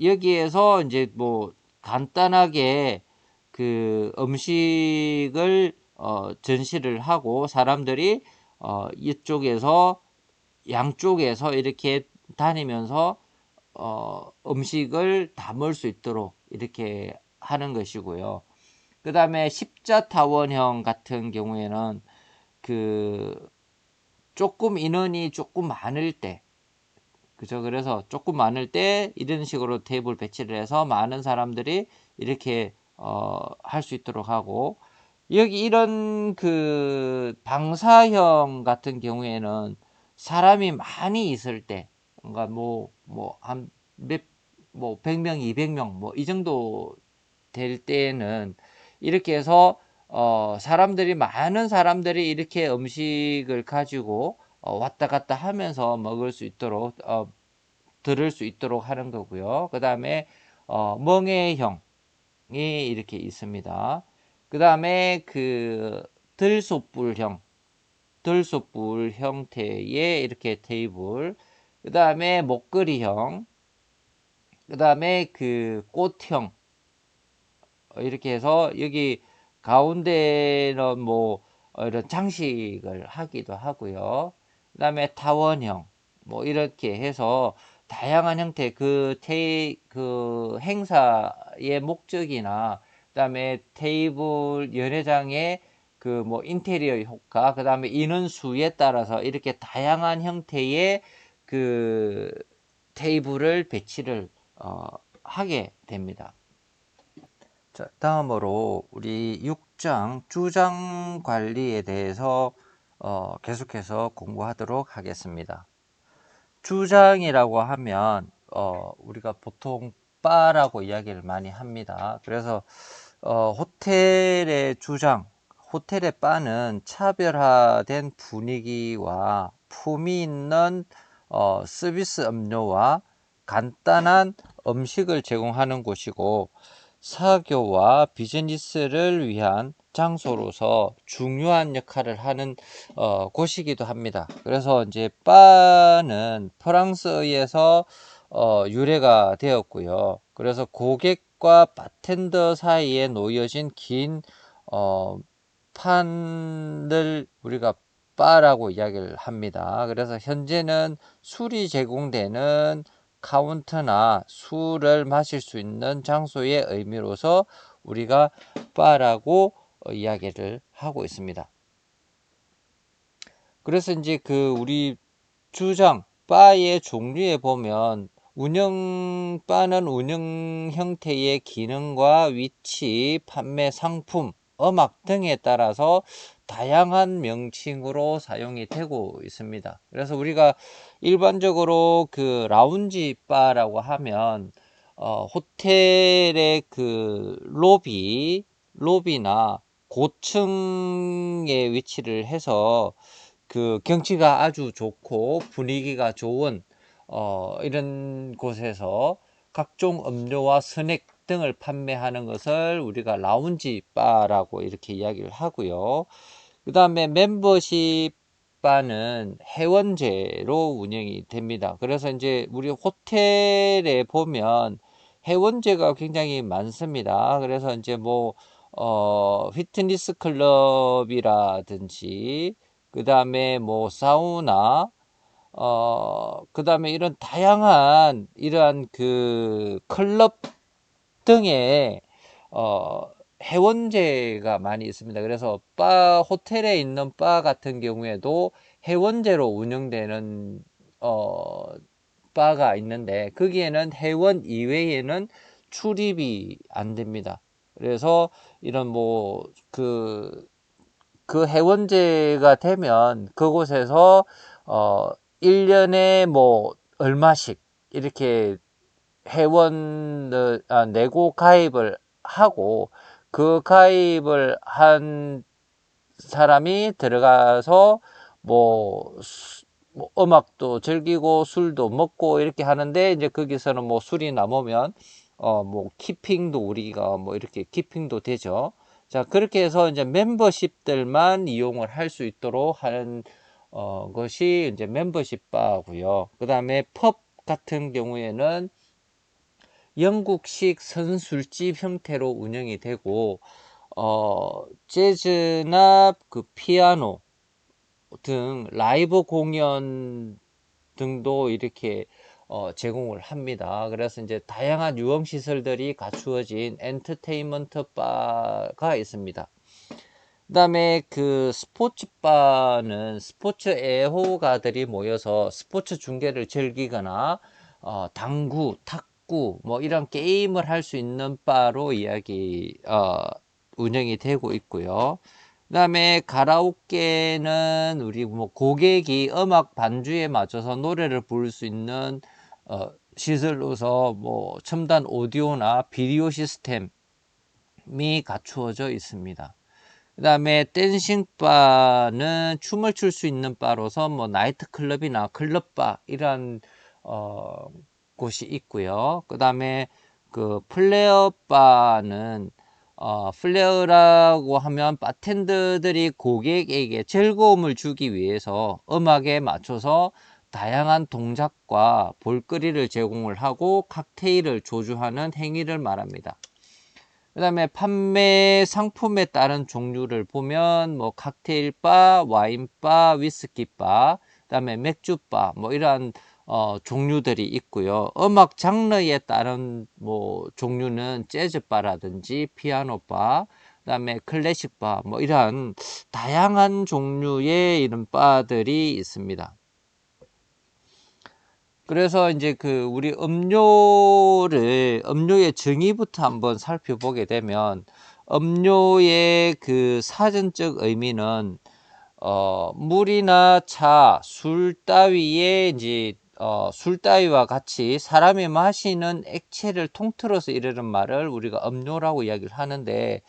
여기에서 이제 뭐 간단하게 그 음식을 전시를 하고 사람들이 이쪽에서 양쪽에서 이렇게 다니면서 음식을 담을 수 있도록 이렇게 하는 것이고요. 그 다음에 십자타원형 같은 경우에는 그 조금 인원이 조금 많을 때, 그죠? 그래서 조금 많을 때 이런 식으로 테이블 배치를 해서 많은 사람들이 이렇게 할 수 있도록 하고, 여기 이런 그 방사형 같은 경우에는 사람이 많이 있을 때, 그러니까 한 뭐 100명, 200명 뭐 이 정도 될 때는 이렇게 해서 사람들이 많은 사람들이 이렇게 음식을 가지고 왔다 갔다 하면서 먹을 수 있도록 들을 수 있도록 하는 거고요. 그 다음에 멍해형이 이렇게 있습니다. 그 다음에 그 들소불 형태의 이렇게 테이블, 그 다음에 목걸이형, 그 다음에 그 꽃형, 이렇게 해서 여기 가운데는 뭐 이런 장식을 하기도 하고요. 그 다음에 타원형, 뭐 이렇게 해서 다양한 형태 그 행사의 목적이나 그 다음에 테이블 연회장의 그 뭐 인테리어 효과, 그 다음에 인원수에 따라서 이렇게 다양한 형태의 그 테이블을 배치를 하게 됩니다. 자, 다음으로 우리 6장 주장 관리에 대해서 계속해서 공부하도록 하겠습니다. 주장이라고 하면 우리가 보통 바라고 이야기를 많이 합니다. 그래서 호텔의 바는 차별화된 분위기와 품위 있는 서비스 음료와 간단한 음식을 제공하는 곳이고 사교와 비즈니스를 위한 장소로서 중요한 역할을 하는 곳이기도 합니다. 그래서 이제 바는 프랑스에서 유래가 되었고요. 그래서 고객과 바텐더 사이에 놓여진 긴 판을 우리가 바라고 이야기를 합니다. 그래서 현재는 술이 제공되는 카운터나 술을 마실 수 있는 장소의 의미로서 우리가 바라고 이야기를 하고 있습니다. 그래서 이제 그 우리 바의 종류에 보면 바는 운영 형태의 기능과 위치, 판매 상품, 음악 등에 따라서 다양한 명칭으로 사용이 되고 있습니다. 그래서 우리가 일반적으로 그 라운지 바라고 하면 호텔의 그 로비나 고층에 위치를 해서 그 경치가 아주 좋고 분위기가 좋은 이런 곳에서 각종 음료와 스낵 등을 판매하는 것을 우리가 라운지 바라고 이렇게 이야기를 하고요. 그 다음에 멤버십 바는 회원제로 운영이 됩니다. 그래서 이제 우리 호텔에 보면 해원제가 굉장히 많습니다. 그래서 이제 뭐, 피트니스 클럽이라든지, 그 다음에 뭐, 사우나, 그 다음에 이런 다양한 이러한 그 클럽 등의 해원제가 많이 있습니다. 그래서 호텔에 있는 바 같은 경우에도 해원제로 운영되는 어, 바가 있는데 거기에는 회원 이외에는 출입이 안 됩니다. 그래서 이런 뭐 그 회원제가 되면 그곳에서 어 1년에 뭐 얼마씩 이렇게 회원을 내고 가입을 하고 그 가입을 한 사람이 들어가서 뭐, 뭐 음악도 즐기고 술도 먹고 이렇게 하는데 이제 거기서는 뭐 술이 남으면 뭐 키핑도 우리가 뭐 이렇게 키핑도 되죠. 자, 그렇게 해서 이제 멤버십들만 이용을 할 수 있도록 하는 것이 이제 멤버십 바고요. 그다음에 펍 같은 경우에는 영국식 선술집 형태로 운영이 되고 재즈나 그 피아노 등 라이브 공연 등도 이렇게 제공을 합니다. 그래서 이제 다양한 유흥 시설들이 갖추어진 엔터테인먼트 바가 있습니다. 그 다음에 그 스포츠 바는 스포츠 애호가들이 모여서 스포츠 중계를 즐기거나 당구, 탁구 뭐 이런 게임을 할 수 있는 바로 운영이 되고 있고요. 그 다음에 가라오케는 우리 뭐 고객이 음악 반주에 맞춰서 노래를 부를 수 있는 시설로서 뭐 첨단 오디오나 비디오 시스템이 갖추어져 있습니다. 그 다음에 댄싱 바는 춤을 출 수 있는 바로서 뭐 나이트 클럽이나 클럽 바 이런 곳이 있고요. 그 다음에 그 플레어 바는 플레어라고 하면 바텐더들이 고객에게 즐거움을 주기 위해서 음악에 맞춰서 다양한 동작과 볼거리를 제공을 하고 칵테일을 조주하는 행위를 말합니다. 그 다음에 판매 상품에 따른 종류를 보면 뭐 칵테일바, 와인바, 위스키바, 그 다음에 맥주바 뭐 이러한 종류들이 있고요. 음악 장르에 따른 뭐 종류는 재즈바라든지 피아노바, 그 다음에 클래식바 뭐 이러한 다양한 종류의 이런 바들이 있습니다. 그래서 이제 그 우리 음료의 정의부터 한번 살펴보게 되면 음료의 그 사전적 의미는 물이나 차, 술 따위에 이제 술 따위와 같이 사람이 마시는 액체를 통틀어서 이르는 말을 우리가 음료라고 이야기를 하는데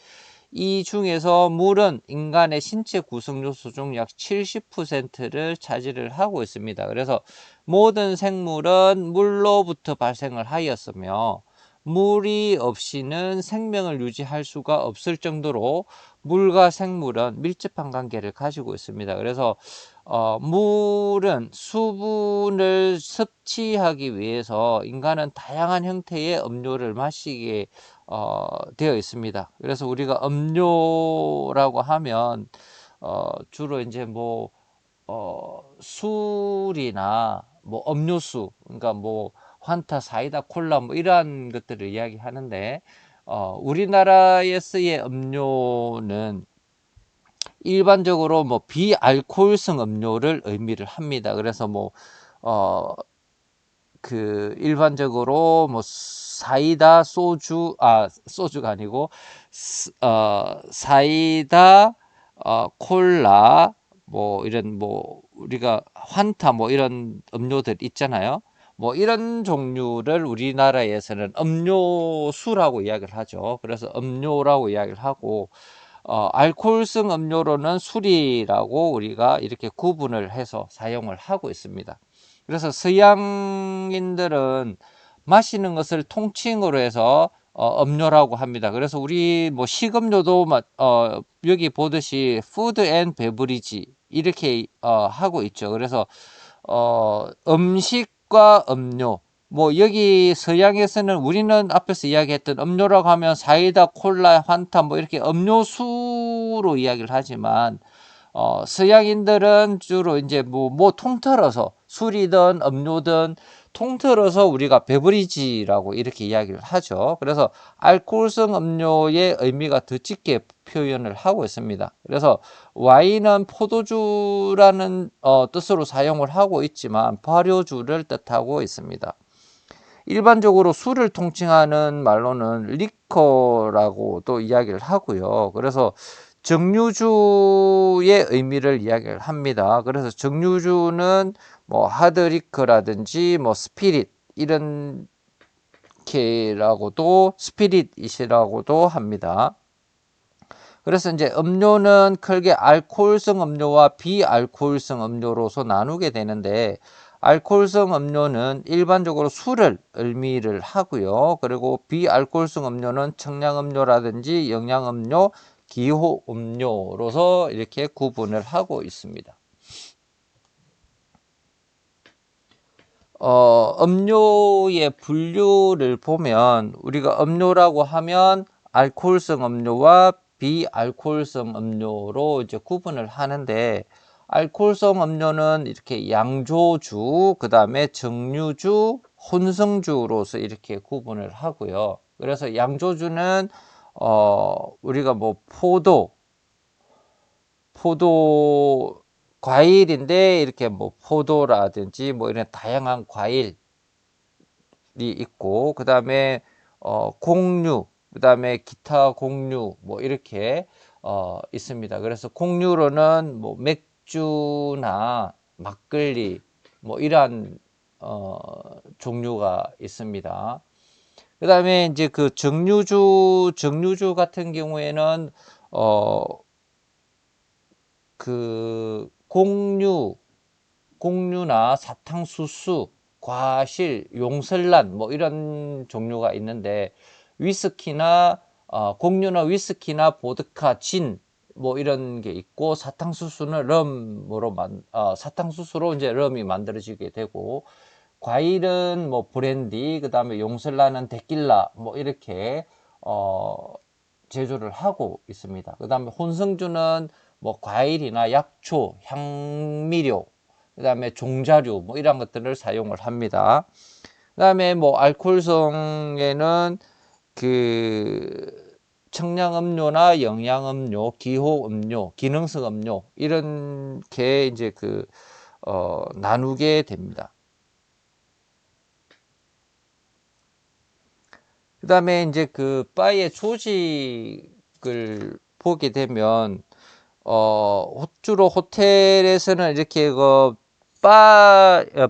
이 중에서 물은 인간의 신체 구성 요소 중 약 70%를 차지를 하고 있습니다. 그래서 모든 생물은 물로부터 발생을 하였으며 물이 없이는 생명을 유지할 수가 없을 정도로 물과 생물은 밀접한 관계를 가지고 있습니다. 그래서 물은 수분을 섭취하기 위해서 인간은 다양한 형태의 음료를 마시게 되어 있습니다. 그래서 우리가 음료라고 하면 주로 이제 뭐 술이나 뭐 음료수, 그러니까 뭐 환타, 사이다, 콜라 뭐 이러한 것들을 이야기하는데 우리나라에서의 음료는 일반적으로 뭐 비알코올성 음료를 의미를 합니다. 그래서 뭐 그 일반적으로 뭐 사이다, 소주가 아니고 사이다, 콜라 뭐 이런 뭐 우리가 환타 뭐 이런 음료들 있잖아요. 뭐 이런 종류를 우리나라에서는 음료수라고 이야기를 하죠. 그래서 음료라고 이야기를 하고 알코올성 음료로는 술이라고 우리가 이렇게 구분을 해서 사용을 하고 있습니다. 그래서 서양인들은 마시는 것을 통칭으로 해서 음료라고 합니다. 그래서 우리 뭐 식음료도 여기 보듯이 푸드 앤 베브리지 이렇게 하고 있죠. 그래서 음식과 음료 뭐 여기 서양에서는 우리는 앞에서 이야기했던 음료라고 하면 사이다, 콜라, 환타 뭐 이렇게 음료수로 이야기를 하지만 서양인들은 주로 이제 뭐 통틀어서 술이든 음료든 통틀어서 우리가 베버리지라고 이렇게 이야기를 하죠. 그래서 알코올성 음료의 의미가 더 짙게 표현을 하고 있습니다. 그래서 와인은 포도주라는 뜻으로 사용을 하고 있지만 발효주를 뜻하고 있습니다. 일반적으로 술을 통칭하는 말로는 리커라고도 이야기를 하고요. 그래서 정류주의 의미를 이야기를 합니다. 그래서 정류주는 뭐 하드리커라든지 뭐 스피릿 이런 게라고도 스피릿이라고도 합니다. 그래서 이제 음료는 크게 알코올성 음료와 비알코올성 음료로서 나누게 되는데 알코올성 음료는 일반적으로 술을 의미를 하고요. 그리고 비알코올성 음료는 청량음료라든지 영양음료, 기호음료로서 이렇게 구분을 하고 있습니다. 음료의 분류를 보면 우리가 음료라고 하면 알코올성 음료와 비알코올성 음료로 이제 구분을 하는데 알코올성 음료는 이렇게 양조주, 그 다음에 정류주, 혼성주로서 이렇게 구분을 하고요. 그래서 양조주는 우리가 뭐 포도 과일인데 이렇게 뭐 포도라든지 뭐 이런 다양한 과일이 있고 그 다음에 곡류, 그 다음에 기타 곡류 뭐 이렇게 있습니다. 그래서 곡류로는 뭐 맥주나 막걸리 뭐 이러한 종류가 있습니다. 그 다음에 이제 그 정류주 같은 경우에는 그 곡류나 사탕수수, 과실, 용설란 뭐 이런 종류가 있는데 위스키나 곡류나 위스키나 보드카, 진 뭐 이런 게 있고 사탕수수는 사탕수수로 이제 럼이 만들어지게 되고 과일은 뭐 브랜디, 그다음에 용설란은 데킬라 뭐 이렇게 제조를 하고 있습니다. 그다음에 혼성주는 뭐 과일이나 약초, 향미료, 그다음에 종자류 뭐 이런 것들을 사용을 합니다. 그다음에 뭐 알코올성에는 그 청량음료나 영양음료, 기호음료, 기능성 음료 이런 게 이제 나누게 됩니다. 그 다음에 이제 그 바의 조직을 보게 되면 주로 호텔에서는 이렇게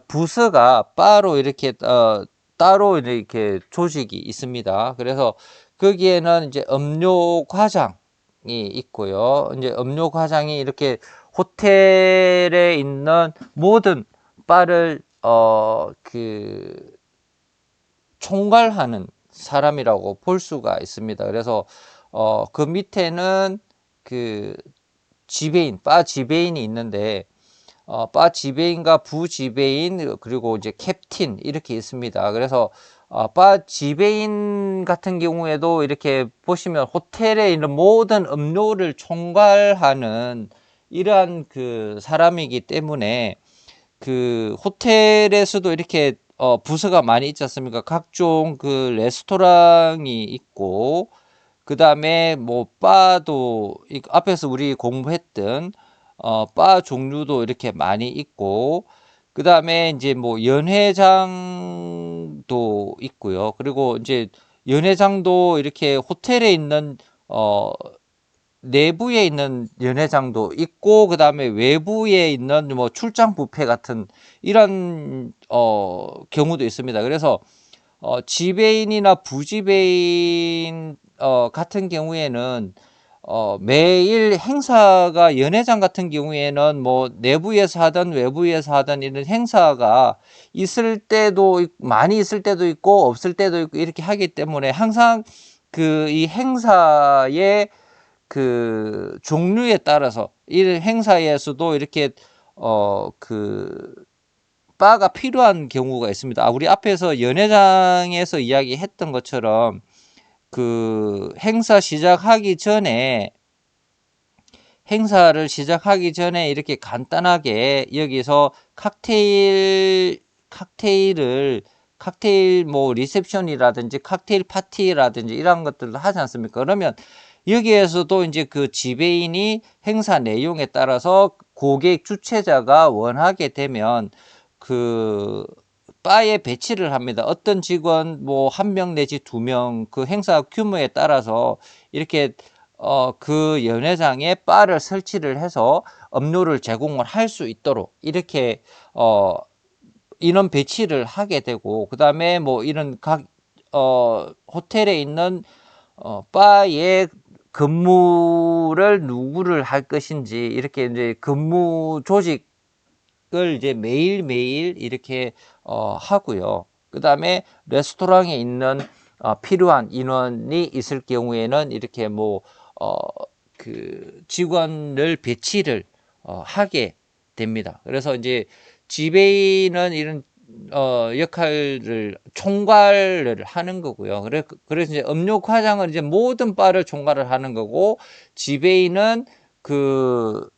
부서가 바로 이렇게 따로 이렇게 조직이 있습니다. 그래서 거기에는 이제 음료 과장이 있고요. 이제 음료 과장이 이렇게 호텔에 있는 모든 바를 총괄하는 사람이라고 볼 수가 있습니다. 그래서 그 밑에는 그 바 지배인이 있는데 바 지배인과 부지배인 그리고 이제 캡틴 이렇게 있습니다. 그래서 바 지배인 같은 경우에도 이렇게 보시면 호텔에 있는 모든 음료를 총괄하는 이러한 그 사람이기 때문에 그 호텔에서도 이렇게 부서가 많이 있지 않습니까? 각종 그 레스토랑이 있고 그 다음에 뭐 바도 앞에서 우리 공부했던 바 종류도 이렇게 많이 있고 그 다음에 이제 뭐 연회장도 있고요. 그리고 이제 연회장도 이렇게 호텔에 있는 내부에 있는 연회장도 있고 그 다음에 외부에 있는 뭐 출장 뷔페 같은 이런 경우도 있습니다. 그래서 지배인이나 부지배인 같은 경우에는 매일 행사가 연회장 같은 경우에는 뭐 내부에서 하든 외부에서 하든 이런 행사가 있을 때도 많이 있을 때도 있고 없을 때도 있고 이렇게 하기 때문에 항상 그 이 행사의 그 종류에 따라서 이 행사에서도 이렇게 그 바가 필요한 경우가 있습니다. 우리 앞에서 연회장에서 이야기했던 것처럼 그 행사를 시작하기 전에 이렇게 간단하게 여기서 칵테일 뭐 리셉션이라든지 칵테일 파티라든지 이런 것들을 하지 않습니까? 그러면 여기에서도 이제 그 지배인이 행사 내용에 따라서 고객 주최자가 원하게 되면 그 바에 배치를 합니다. 어떤 직원 뭐 한 명 내지 두 명 그 행사 규모에 따라서 이렇게 그 연회장에 바를 설치를 해서 음료를 제공을 할 수 있도록 이렇게 인원 배치를 하게 되고, 그 다음에 뭐 이런 각 호텔에 있는 바에 근무를 누구를 할 것인지 이렇게 이제 근무 조직을 이제 매일매일 이렇게 하고요. 그 다음에 레스토랑에 있는 필요한 인원이 있을 경우에는 이렇게 뭐 그 직원을 배치를 하게 됩니다. 그래서 이제 지배인은 이런 역할을 총괄을 하는 거고요. 그래서 이제 음료 과장은 이제 모든 바를 총괄을 하는 거고, 지배인은 그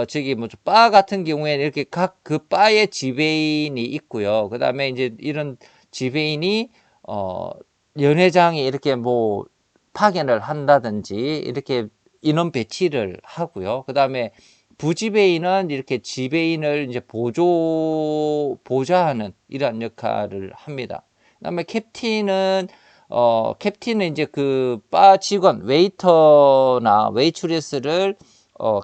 저기 뭐 바 같은 경우에는 이렇게 각 그 바의 지배인이 있고요. 그 다음에 이제 이런 지배인이 연회장에 이렇게 뭐 파견을 한다든지 이렇게 인원 배치를 하고요. 그 다음에 부지배인은 이렇게 지배인을 이제 보좌하는 이러한 역할을 합니다. 그 다음에 캡틴은 이제 그 바 직원, 웨이터나 웨이트레스를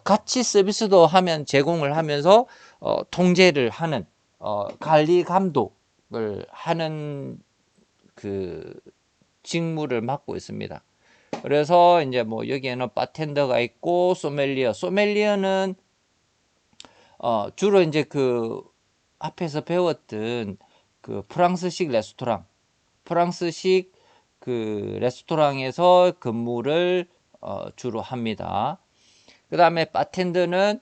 같이 서비스도 제공을 하면서 통제를 하는 관리 감독을 하는 그 직무를 맡고 있습니다. 그래서 이제 뭐 여기에는 바텐더가 있고 소믈리어는 주로 이제 그 앞에서 배웠던 그 프랑스식 그 레스토랑에서 근무를 주로 합니다. 그 다음에 바텐더는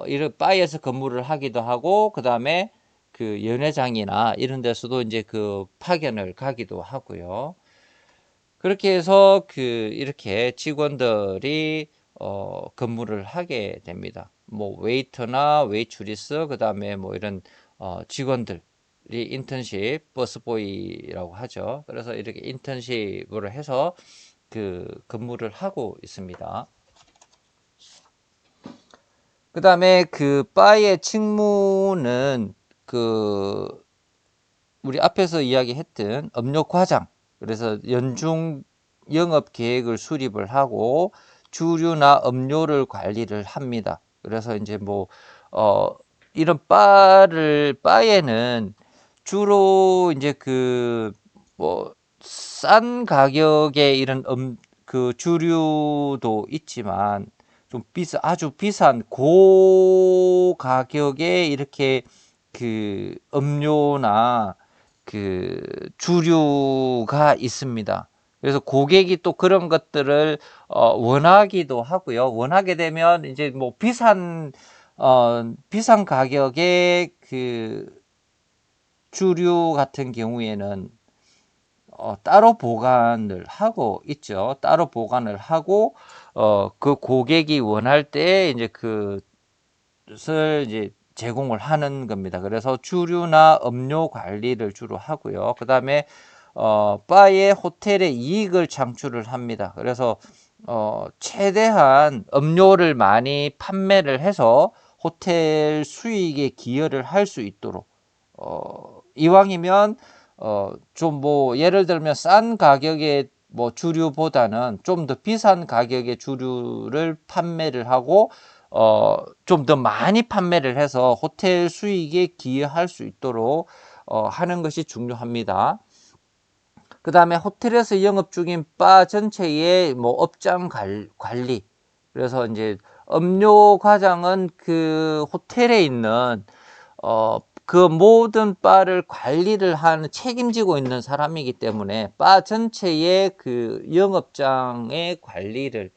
이런 바에서 근무를 하기도 하고, 그 다음에 그 연회장이나 이런 데서도 이제 그 파견을 가기도 하고요. 그렇게 해서 이렇게 직원들이 근무를 하게 됩니다. 뭐 웨이터나 웨이트리스, 그 다음에 뭐 이런 직원들이 인턴십 버스보이라고 하죠. 그래서 이렇게 인턴십을 해서 그 근무를 하고 있습니다. 그 다음에 그 바의 직무는 우리 앞에서 이야기했던 음료 과장, 그래서 연중 영업 계획을 수립을 하고 주류나 음료를 관리를 합니다. 그래서 이제 뭐 이런 바에는 주로 이제 그 뭐 싼 가격의 이런 그 주류도 있지만 좀 아주 비싼 고가격의 이렇게 그 음료나 그 주류가 있습니다. 그래서 고객이 또 그런 것들을 원하기도 하고요. 원하게 되면 이제 뭐 비싼 가격의 그 주류 같은 경우에는 따로 보관을 하고 있죠. 따로 보관을 하고 그 고객이 원할 때 이제 그것을 이제 제공을 하는 겁니다. 그래서 주류나 음료 관리를 주로 하고요. 그 다음에 바의 호텔의 이익을 창출을 합니다. 그래서 최대한 음료를 많이 판매를 해서 호텔 수익에 기여를 할 수 있도록 이왕이면 좀 뭐 예를 들면 싼 가격의 뭐 주류보다는 좀 더 비싼 가격의 주류를 판매를 하고 좀 더 많이 판매를 해서 호텔 수익에 기여할 수 있도록 하는 것이 중요합니다. 그 다음에 호텔에서 영업 중인 바 전체의 뭐 업장 관리. 그래서 이제 음료 과장은 그 호텔에 있는 그 모든 바를 관리를 하는 책임지고 있는 사람이기 때문에 바 전체의 그 영업장의 관리를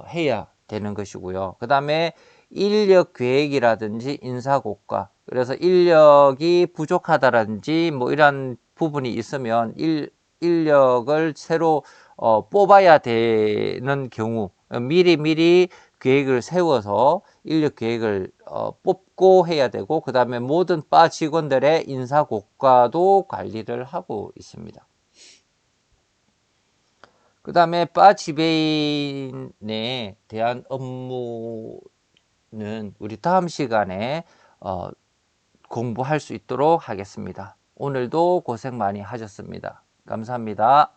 해야 되는 것이고요. 그 다음에 인력 계획이라든지 인사 고과, 그래서 인력이 부족하다든지 뭐 이런 부분이 있으면 인력을 새로 뽑아야 되는 경우 미리 계획을 세워서 인력 계획을 뽑고 해야 되고, 그 다음에 모든 바 직원들의 인사 고과도 관리를 하고 있습니다. 그 다음에 바 지배인에 대한 업무는 우리 다음 시간에 공부할 수 있도록 하겠습니다. 오늘도 고생 많이 하셨습니다. 감사합니다.